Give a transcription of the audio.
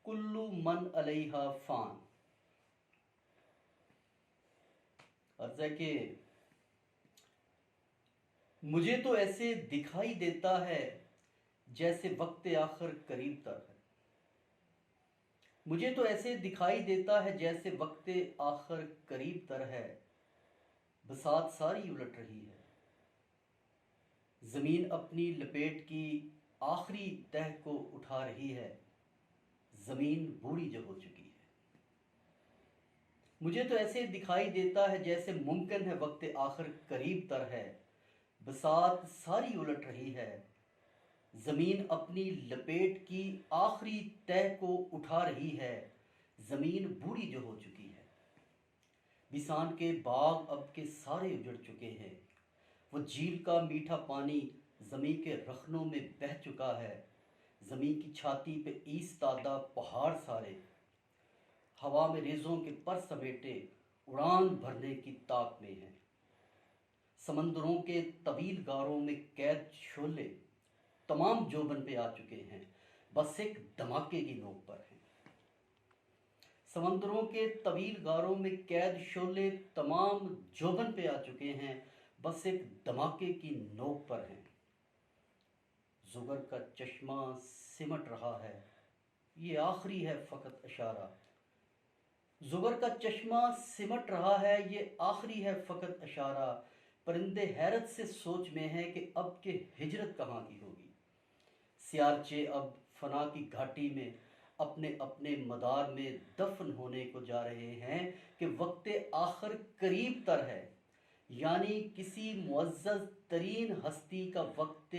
کلو من علیہا فان. عرض ہے کہ مجھے تو ایسے دکھائی دیتا ہے جیسے وقت آخر قریب تر ہے. مجھے تو ایسے دکھائی دیتا ہے جیسے وقت آخر قریب تر ہے. بساط ساری الٹ رہی ہے. زمین اپنی لپیٹ کی آخری تہ کو اٹھا رہی ہے. زمین بوڑھی جو ہو چکی ہے. مجھے تو ایسے دکھائی دیتا ہے جیسے ممکن ہے وقت آخر قریب تر ہے. بساط ساری الٹ رہی ہے. زمین اپنی لپیٹ کی آخری تہ کو اٹھا رہی ہے. زمین بوڑھی جو ہو چکی ہے. بسان کے باغ اب کے سارے اجڑ چکے ہیں. وہ جھیل کا میٹھا پانی زمین کے رخنوں میں بہہ چکا ہے. زمین کی چھاتی پہ ایستادہ پہاڑ سارے ہوا میں ریزوں کے پر سمیٹے اڑان بھرنے کی طاق میں ہیں. سمندروں کے طویل گاروں میں قید شعلے تمام جوبن پہ آ چکے ہیں. بس ایک دھماکے کی نوک پر ہیں. سمندروں کے طویل گاروں میں قید شعلے تمام جوبن پہ آ چکے ہیں. بس ایک دھماکے کی نوک پر ہیں. زگر کا چشمہ سمٹ رہا ہے. یہ آخری ہے فقط اشارہ. زگر کا چشمہ سمٹ رہا ہے. یہ آخری ہے فقط اشارہ. پرندے حیرت سے سوچ میں ہیں کہ اب کہ ہجرت کہاں کی ہوگی. سیارچے اب فنا کی گھاٹی میں اپنے اپنے مدار میں دفن ہونے کو جا رہے ہیں کہ وقت آخر قریب تر ہے. یعنی کسی معزز ترین ہستی کا وقت